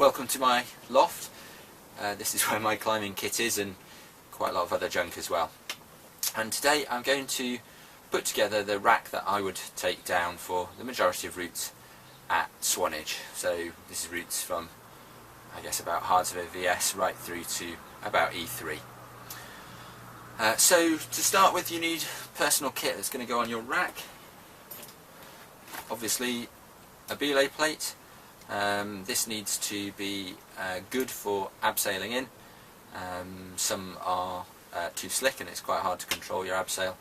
Welcome to my loft. This is where my climbing kit is and quite a lot of other junk as well. And today I'm going to put together the rack that I would take down for the majority of routes at Swanage. So this is routes from, I guess, about Hardsville VS right through to about E3. So to start with, you need personal kit that's going to go on your rack. Obviously a belay plate. This needs to be good for abseiling in. Some are too slick and it's quite hard to control your abseil.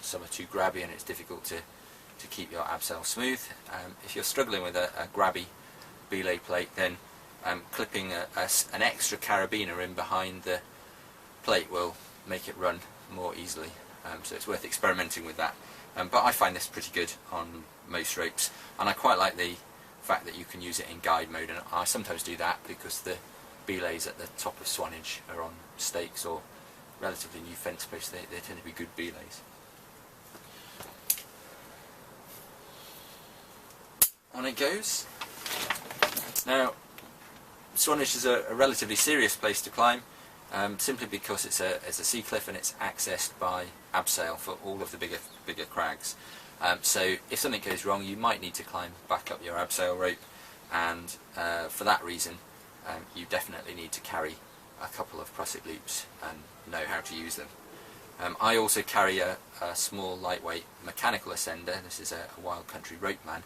Some are too grabby and it's difficult to keep your abseil smooth. If you're struggling with a grabby belay plate, then clipping an extra carabiner in behind the plate will make it run more easily. So it's worth experimenting with that. But I find this pretty good on most ropes, and I quite like the fact that you can use it in guide mode, and I sometimes do that because the belays at the top of Swanage are on stakes or relatively new fence posts. They tend to be good belays. On it goes. Now, Swanage is a relatively serious place to climb, simply because it's a sea cliff and it's accessed by abseil for all of the bigger crags. So if something goes wrong, you might need to climb back up your abseil rope, and for that reason you definitely need to carry a couple of prusik loops and know how to use them. I also carry a small lightweight mechanical ascender. This is a Wild Country Ropeman.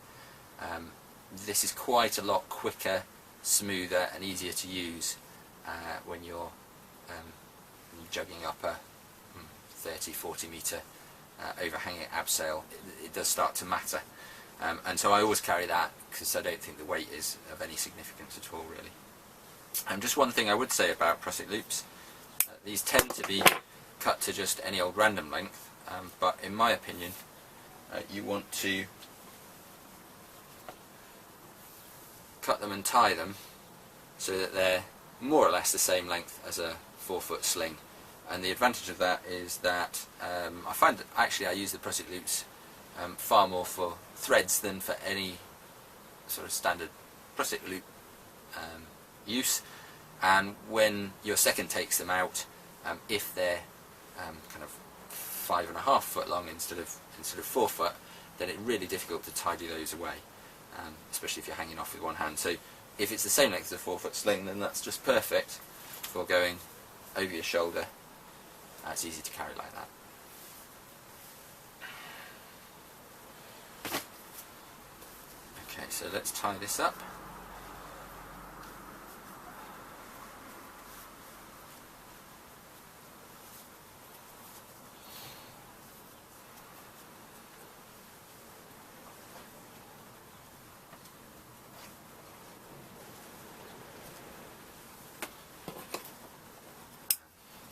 This is quite a lot quicker, smoother and easier to use when you're jugging up a 30-40 metre overhanging abseil. It does start to matter, and so I always carry that because I don't think the weight is of any significance at all, really. Just one thing I would say about prusik loops: these tend to be cut to just any old random length, but in my opinion you want to cut them and tie them so that they're more or less the same length as a 4-foot sling. And the advantage of that is that I find that actually I use the prusik loops far more for threads than for any sort of standard prusik loop use. And when your second takes them out, if they're kind of 5.5 foot long instead of 4 foot, then it's really difficult to tidy those away, especially if you're hanging off with one hand. So if it's the same length as a 4-foot sling, then that's just perfect for going over your shoulder. It's easy to carry like that. Okay, so let's tie this up.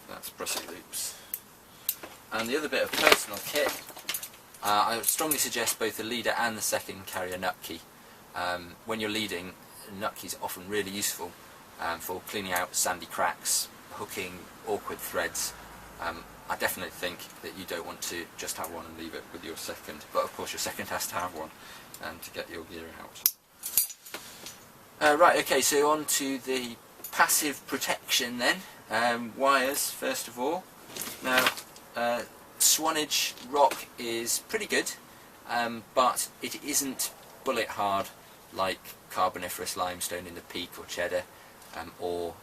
That's prusik loops. And the other bit of personal kit, I would strongly suggest both the leader and the second carry a nut key. When you're leading, a nut key is often really useful for cleaning out sandy cracks, hooking awkward threads. I definitely think that you don't want to just have one and leave it with your second, but of course your second has to have one to get your gear out. Right, okay, so on to the passive protection then. Wires first of all. Now Swanage rock is pretty good, but it isn't bullet hard like carboniferous limestone in the Peak or Cheddar, or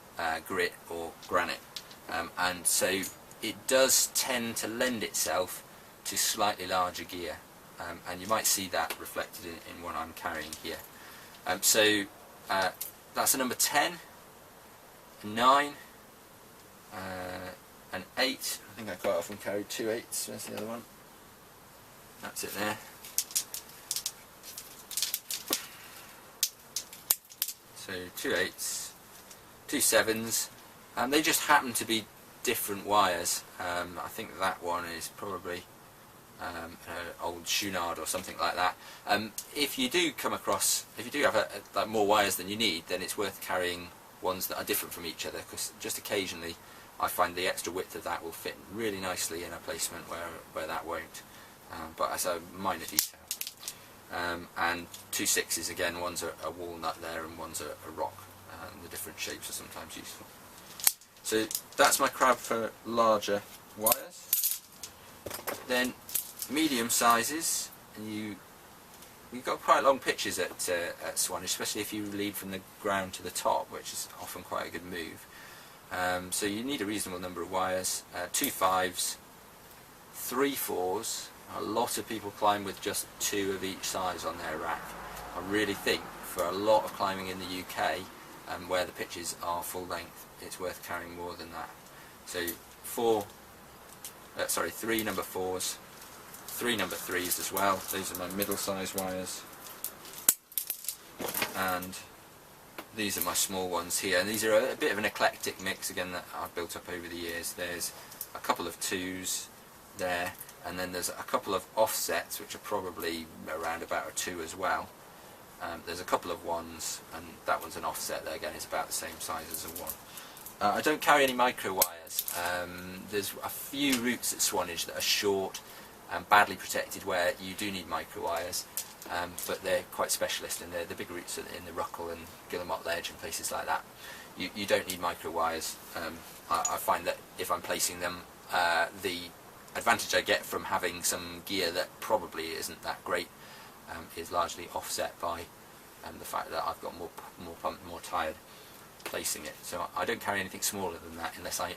grit or granite, and so it does tend to lend itself to slightly larger gear, and you might see that reflected in what I'm carrying here. So that's a number 10, a 9, an 8. I think I quite often carry 2 8s. Where's the other one? That's it there. So 2 8s, 2 7s, and they just happen to be different wires. I think that one is probably an old Swanage or something like that. If you do come across, if you do have like more wires than you need, then it's worth carrying ones that are different from each other, because just occasionally I find the extra width of that will fit really nicely in a placement where that won't, but as a minor detail. And 2 6s again, one's a walnut there and one's a rock and the different shapes are sometimes useful. So that's my crab for larger wires. Then medium sizes, and you've got quite long pitches at Swanage, especially if you lead from the ground to the top, which is often quite a good move. So you need a reasonable number of wires, 2 5s, 3 4s. A lot of people climb with just 2 of each size on their rack. I really think for a lot of climbing in the UK, where the pitches are full length, it's worth carrying more than that. So 3 number 4s, 3 number 3s as well. These are my middle size wires, and these are my small ones here. And these are a bit of an eclectic mix again that I've built up over the years. There's a couple of 2s there, and then there's a couple of offsets which are probably around about a 2 as well. There's a couple of 1s, and that one's an offset there again, it's about the same size as a 1. I don't carry any micro wires. There's a few routes at Swanage that are short and badly protected where you do need micro wires, but they're quite specialist, and they're the big routes in the Ruckle and Guillemot Ledge and places like that. You don't need micro wires. I find that if I'm placing them, the advantage I get from having some gear that probably isn't that great is largely offset by the fact that I've got more pumped, more tired placing it. So I don't carry anything smaller than that unless I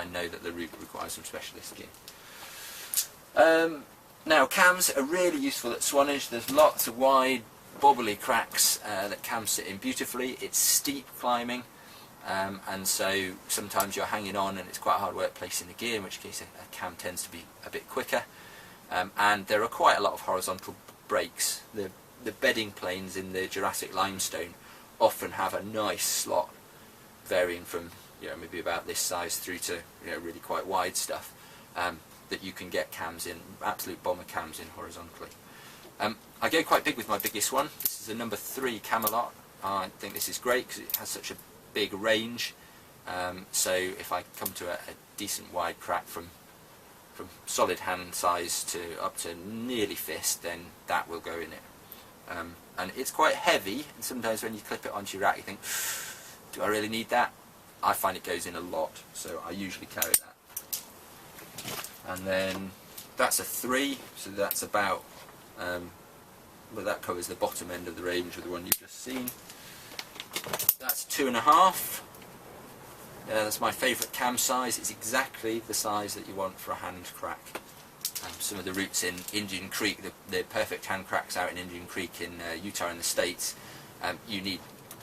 know that the route requires some specialist gear. Now cams are really useful at Swanage. There's lots of wide bobbly cracks that cams sit in beautifully. It's steep climbing, and so sometimes you're hanging on and it's quite hard work placing the gear, in which case a cam tends to be a bit quicker. And there are quite a lot of horizontal breaks. The bedding planes in the Jurassic limestone often have a nice slot varying from maybe about this size through to really quite wide stuff, that you can get cams in, absolute bomber cams in horizontally. I go quite big with my biggest one. This is a number 3 Camelot. I think this is great because it has such a big range, so if I come to a decent wide crack from solid hand size to up to nearly fist, then that will go in it. And it's quite heavy, and sometimes when you clip it onto your rack you think, do I really need that? I find it goes in a lot, so I usually carry that. And then that's a 3, so that's about, well, that covers the bottom end of the range of the one you've just seen. That's 2.5. That's my favourite cam size. It's exactly the size that you want for a hand crack. Some of the routes in Indian Creek, the perfect hand cracks out in Indian Creek in Utah in the States, you need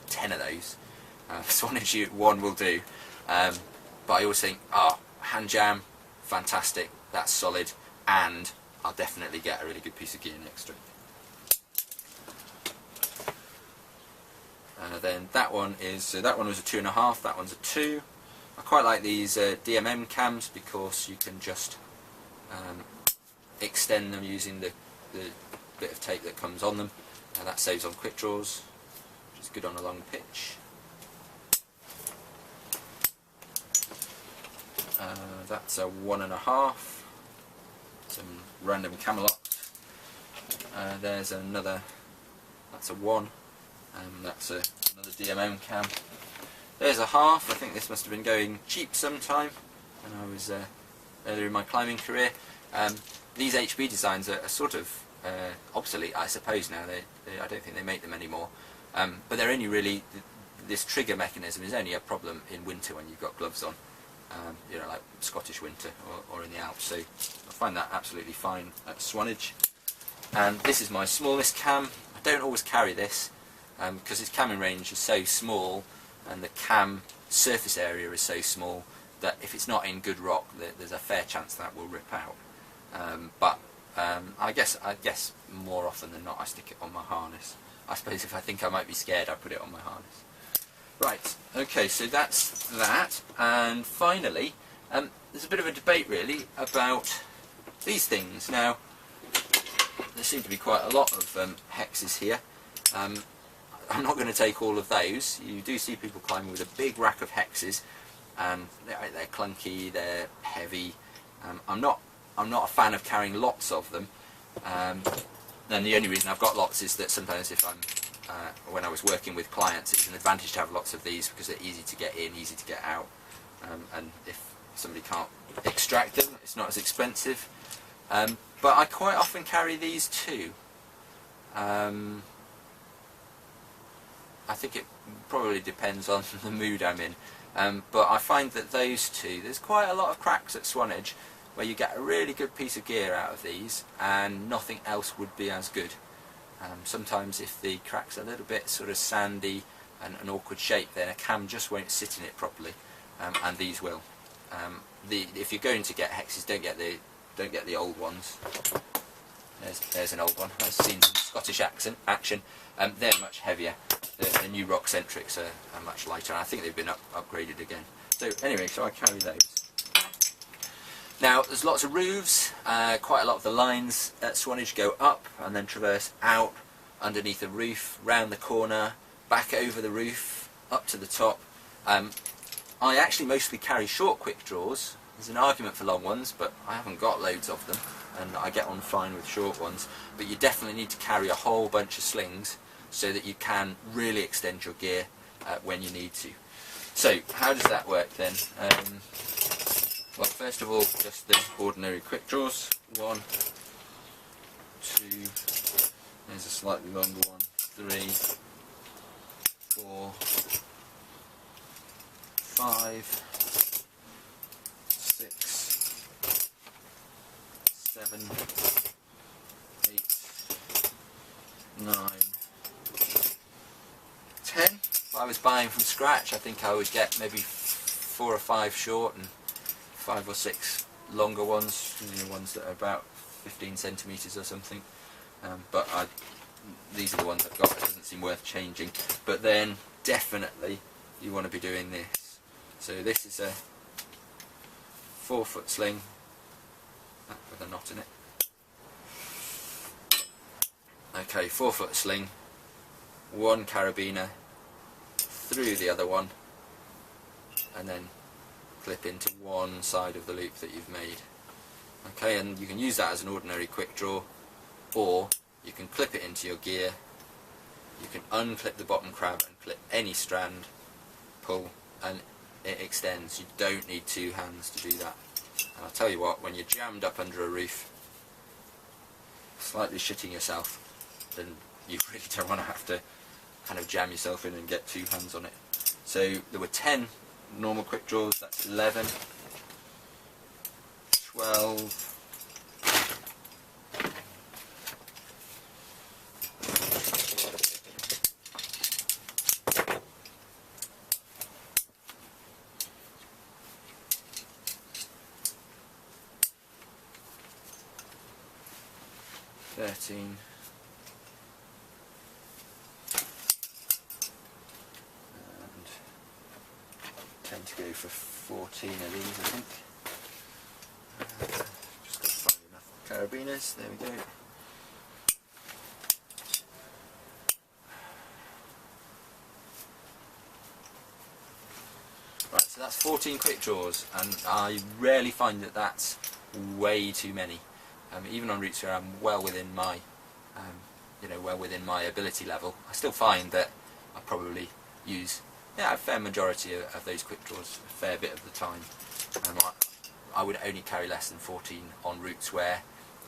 10 of those. Swanage 1 will do. But I always think, hand jam, fantastic, that's solid, and I'll definitely get a really good piece of gear next to it. Then that one is, that one was a 2.5, that one's a 2. I quite like these DMM cams because you can just extend them using the bit of tape that comes on them, and that saves on quick draws, which is good on a long pitch. That's a 1.5, some random Camelot. There's another, that's a 1, that's another DMM cam. There's a 1/2. I think this must have been going cheap sometime when I was earlier in my climbing career. These HB designs are sort of obsolete, I suppose, now. I don't think they make them anymore. But they're only really, this trigger mechanism is only a problem in winter when you've got gloves on, like Scottish winter or in the Alps. So I find that absolutely fine at Swanage. And this is my smallest cam. I don't always carry this because its camming range is so small and the cam surface area is so small that if it's not in good rock, there's a fair chance that will rip out. But I guess more often than not I stick it on my harness. I suppose if I think I might be scared, I put it on my harness. Right, okay, so that's that. And finally, there's a bit of a debate really about these things. Now, there seem to be quite a lot of hexes here. I'm not going to take all of those. You do see people climbing with a big rack of hexes, and they're clunky, they're heavy. I'm not a fan of carrying lots of them. And the only reason I've got lots is that sometimes if I'm when I was working with clients, it's an advantage to have lots of these because they're easy to get in, easy to get out, and if somebody can't extract them, it's not as expensive. But I quite often carry these too. I think it probably depends on the mood I'm in, but I find that those two, there's quite a lot of cracks at Swanage where you get a really good piece of gear out of these and nothing else would be as good. Sometimes if the crack's a little bit sort of sandy and an awkward shape, then a cam just won't sit in it properly, and these will. If you're going to get hexes, don't get the old ones. There's an old one. I've seen some Scottish action. They're much heavier. The new rock centrics are much lighter, and I think they've been upgraded again. So anyway, so I carry those. Now there's lots of roofs. Quite a lot of the lines at Swanage go up and then traverse out underneath the roof, round the corner, back over the roof, up to the top. I actually mostly carry short quick draws. There's an argument for long ones, but I haven't got loads of them, and I get on fine with short ones. But you definitely need to carry a whole bunch of slings so that you can really extend your gear when you need to. So how does that work then? Well, first of all, just the ordinary quick draws. 1, 2, there's a slightly longer one, 3, 4, 5, 6, 7, 8, 9, 10. If I was buying from scratch, I think I would get maybe 4 or 5 short and 5 or 6 longer ones, ones that are about 15 centimetres or something. But these are the ones I've got. It doesn't seem worth changing. But then definitely you want to be doing this. So this is a 4-foot sling with a knot in it. Okay, 4-foot sling, 1 carabiner through the other one, and then clip into one side of the loop that you've made. Okay, and you can use that as an ordinary quick draw, or you can clip it into your gear. You can unclip the bottom crab and clip any strand, pull, and it extends. You don't need 2 hands to do that. And I'll tell you what, when you're jammed up under a roof, slightly shitting yourself, then you really don't want to have to kind of jam yourself in and get 2 hands on it. So there were 10 normal quick draws, that's 11, 12, 13, and tend to go for 14 of these, I think. Just got to find enough carabiners. There we go. Right, so that's 14 quick draws, and I rarely find that that's way too many. Even on routes where I'm well within my, well within my ability level, I still find that I probably use a fair majority of those quick draws a fair bit of the time. I would only carry less than 14 on routes where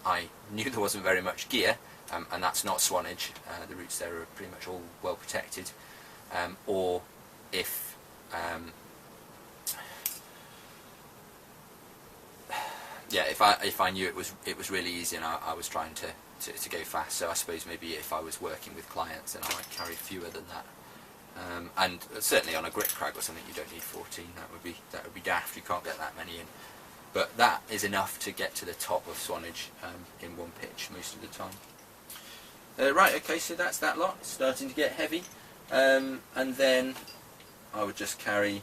I knew there wasn't very much gear, and that's not Swanage. The routes there are pretty much all well protected, or if if I knew it was really easy and I was trying to go fast. So I suppose maybe if I was working with clients, then I might carry fewer than that. And certainly on a grit crag or something, you don't need 14. That would be daft. You can't get that many in. But that is enough to get to the top of Swanage in one pitch most of the time. Right. Okay. So that's that lot. It's starting to get heavy, and then I would just carry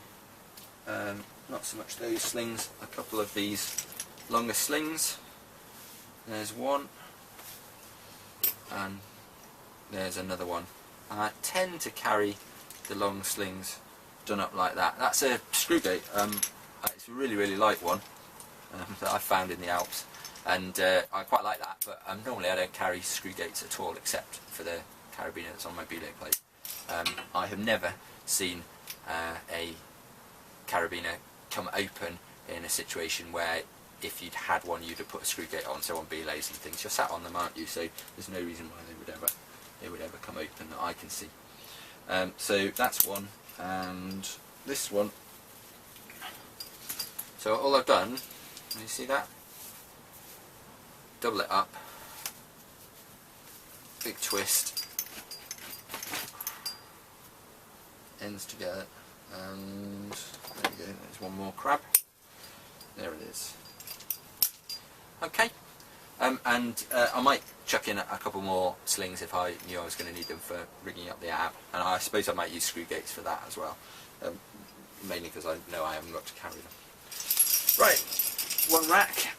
not so much those slings, a couple of these longer slings. There's one, and there's another one. And I tend to carry the long slings done up like that. That's a screw gate. It's a really light one that I found in the Alps, and I quite like that. But normally I don't carry screw gates at all, except for the carabiner that's on my belay plate. I have never seen a carabiner come open in a situation where if you'd had one you'd have put a screw gate on, so on belays and things. You're sat on them, aren't you? So there's no reason why they would ever come open that I can see. So that's one, and this one. So all I've done, you see that? Double it up, big twist, ends together, and there you go, there's one more crab. There it is. Okay, and I might chuck in a couple more slings if I knew I was going to need them for rigging up the ab, and I suppose I might use screw gates for that as well, mainly because I know I haven't got to carry them. Right, one rack.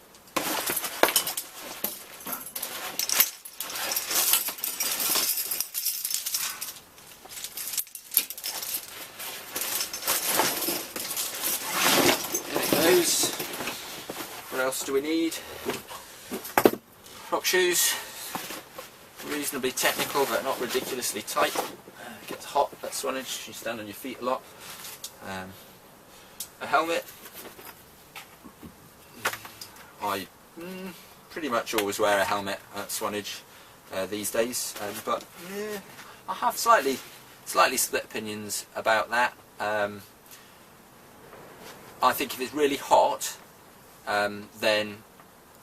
What else do we need? Rock shoes, reasonably technical but not ridiculously tight. It gets hot at Swanage, you stand on your feet a lot. A helmet. I pretty much always wear a helmet at Swanage these days, but I have slightly split opinions about that. I think if it's really hot, then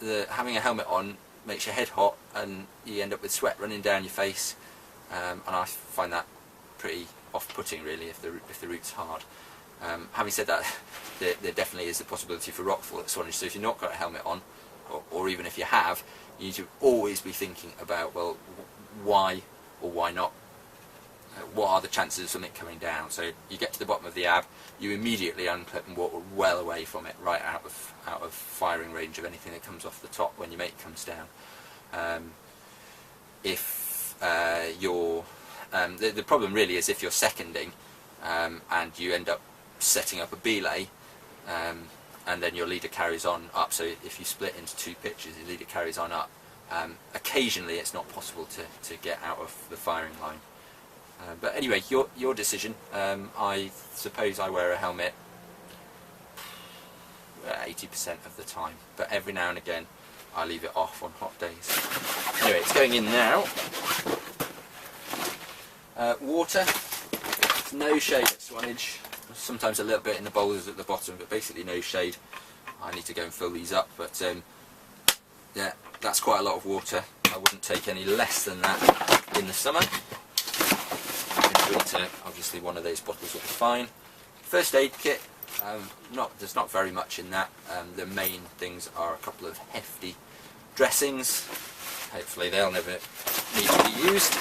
having a helmet on makes your head hot and you end up with sweat running down your face, and I find that pretty off-putting really if the route's hard. Having said that, there definitely is the possibility for rockfall at Swanage, so if you've not got a helmet on, or even if you have, you need to always be thinking about, well, why or why not? What are the chances of something coming down? So you get to the bottom of the ab, you immediately unclip and walk well away from it, right out of firing range of anything that comes off the top when your mate comes down. If the problem really is if you're seconding and you end up setting up a belay, and then your leader carries on up. So if you split into two pitches, your leader carries on up. Occasionally, it's not possible to get out of the firing line. But anyway, your decision. I suppose I wear a helmet 80% of the time, but every now and again I leave it off on hot days. Anyway, it's going in now. Water. There's no shade at Swanage. Sometimes a little bit in the boulders at the bottom, but basically no shade. I need to go and fill these up, but yeah, that's quite a lot of water. I wouldn't take any less than that in the summer. In winter, obviously one of those bottles will be fine. First aid kit, there's not very much in that. The main things are a couple of hefty dressings. Hopefully they'll never need to be used.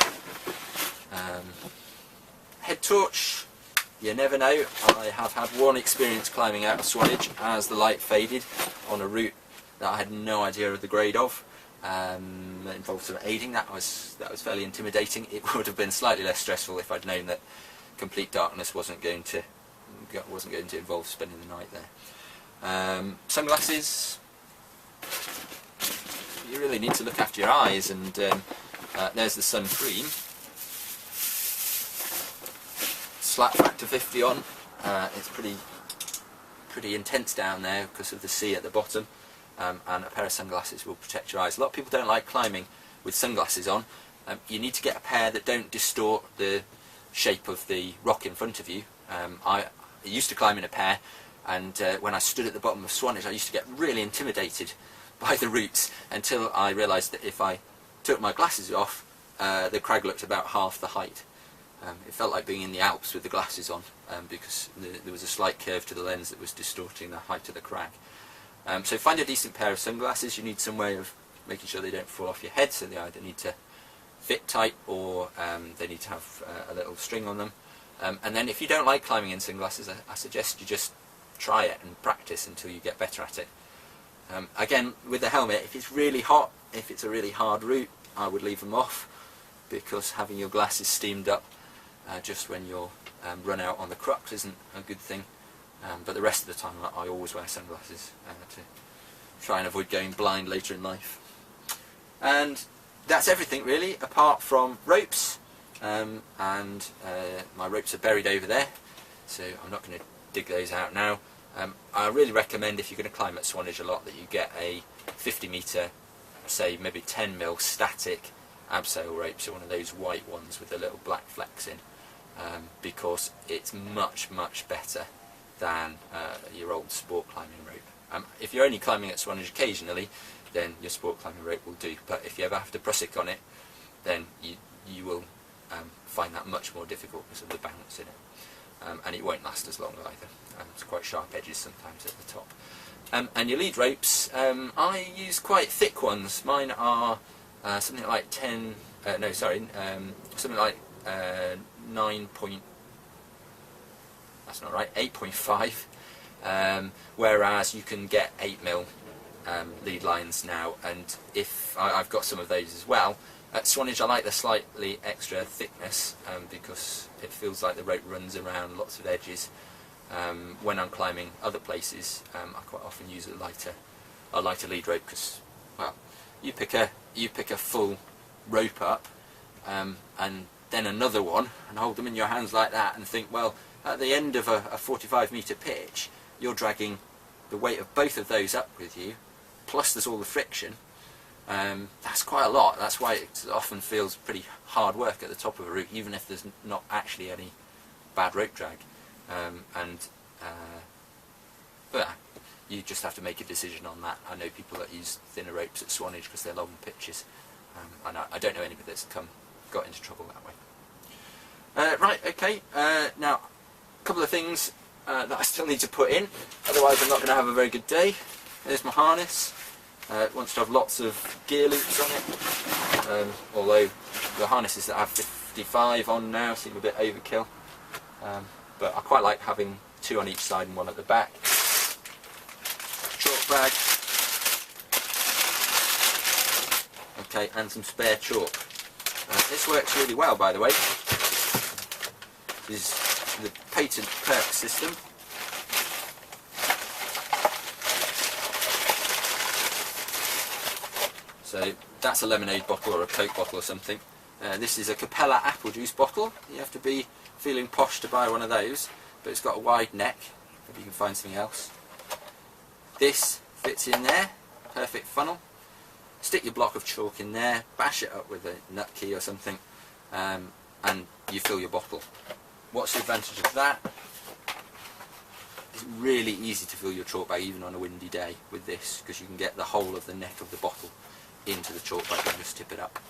Head torch, you never know. I have had one experience climbing out of Swanage as the light faded on a route that I had no idea of the grade of. It involved some aiding. That was fairly intimidating. It would have been slightly less stressful if I'd known that complete darkness wasn't going to involve spending the night there. Sunglasses. You really need to look after your eyes, and there's the sun cream. Slap factor 50 on. It's pretty intense down there because of the sea at the bottom. And a pair of sunglasses will protect your eyes. A lot of people don't like climbing with sunglasses on. You need to get a pair that don't distort the shape of the rock in front of you. I used to climb in a pair, and when I stood at the bottom of Swanage I used to get really intimidated by the routes until I realised that if I took my glasses off, the crag looked about half the height. It felt like being in the Alps with the glasses on, because there was a slight curve to the lens that was distorting the height of the crag. So find a decent pair of sunglasses. You need some way of making sure they don't fall off your head, so they either need to fit tight or they need to have a little string on them. And then if you don't like climbing in sunglasses, I suggest you just try it and practice until you get better at it. Again, with the helmet, if it's really hot, if it's a really hard route, I would leave them off, because having your glasses steamed up just when you're run out on the crux isn't a good thing. But the rest of the time I always wear sunglasses to try and avoid going blind later in life. And that's everything really, apart from ropes. and my ropes are buried over there, so I'm not going to dig those out now. I really recommend, if you're going to climb at Swanage a lot, that you get a 50 metre, say maybe 10mm static abseil rope, so one of those white ones with the little black flecks in, because it's much better than your old sport climbing rope. If you're only climbing at Swanage occasionally, then your sport climbing rope will do, but if you ever have to prusik on it, then you will find that much more difficult because of the bounce in it, and it won't last as long either. It's quite sharp edges sometimes at the top. And your lead ropes, I use quite thick ones. Mine are something like something like 8.5, whereas you can get 8mm lead lines now, and if I've got some of those as well. At Swanage I like the slightly extra thickness, because it feels like the rope runs around lots of edges. When I'm climbing other places, I quite often use a lighter lead rope, because, well, you pick a full rope up, and then another one, and hold them in your hands like that, and think, well, at the end of a 45-metre pitch, you're dragging the weight of both of those up with you, plus there's all the friction. That's quite a lot. That's why it often feels pretty hard work at the top of a route, even if there's not actually any bad rope drag. But you just have to make a decision on that. I know people that use thinner ropes at Swanage because they're long pitches, and I don't know anybody that's got into trouble that way. Right, okay, now a couple of things that I still need to put in, otherwise I'm not going to have a very good day. There's my harness. It wants to have lots of gear loops on it, although the harnesses that have 55 on now seem a bit overkill, but I quite like having 2 on each side and 1 at the back. Chalk bag, okay, and some spare chalk. This works really well, by the way. This is the patent perk system. So that's a lemonade bottle or a Coke bottle or something. This is a Capella apple juice bottle. You have to be feeling posh to buy one of those, but it's got a wide neck. Maybe you can find something else. This fits in there, perfect funnel. Stick your block of chalk in there, bash it up with a nut key or something, and you fill your bottle. What's the advantage of that? It's really easy to fill your chalk bag even on a windy day with this, because you can get the whole of the neck of the bottle into the chalk bag and just tip it up.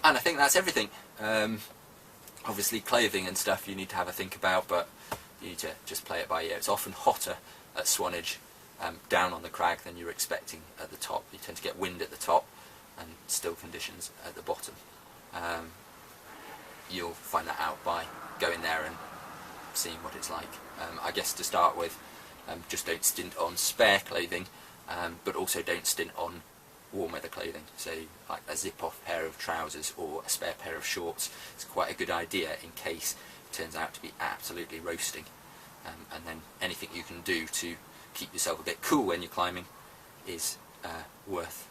And I think that's everything. Obviously clothing and stuff you need to have a think about, but you need to just play it by ear. It's often hotter at Swanage down on the crag than you're expecting at the top. You tend to get wind at the top and still conditions at the bottom. You'll find that out by going there and seeing what it's like. I guess to start with, just don't stint on spare clothing, but also don't stint on warm weather clothing. So like a zip-off pair of trousers or a spare pair of shorts is quite a good idea in case it turns out to be absolutely roasting. And then anything you can do to keep yourself a bit cool when you're climbing is worth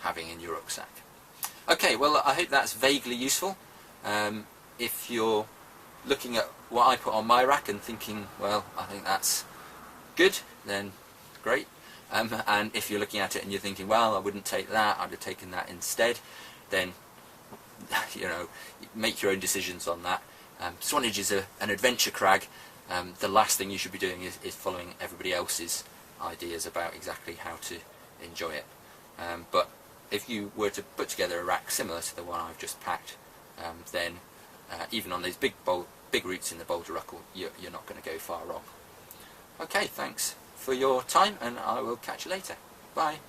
having in your rucksack. Okay, well, I hope that's vaguely useful. If you're looking at what I put on my rack and thinking, well, I think that's good, then great. And if you're looking at it and you're thinking, well, I wouldn't take that, I'd have taken that instead, then, you know, make your own decisions on that. Swanage is an adventure crag. The last thing you should be doing is following everybody else's ideas about exactly how to enjoy it. But if you were to put together a rack similar to the one I've just packed, then even on those big routes in the Boulder Ruckle, you're not going to go far wrong. Okay, thanks for your time, and I will catch you later. Bye.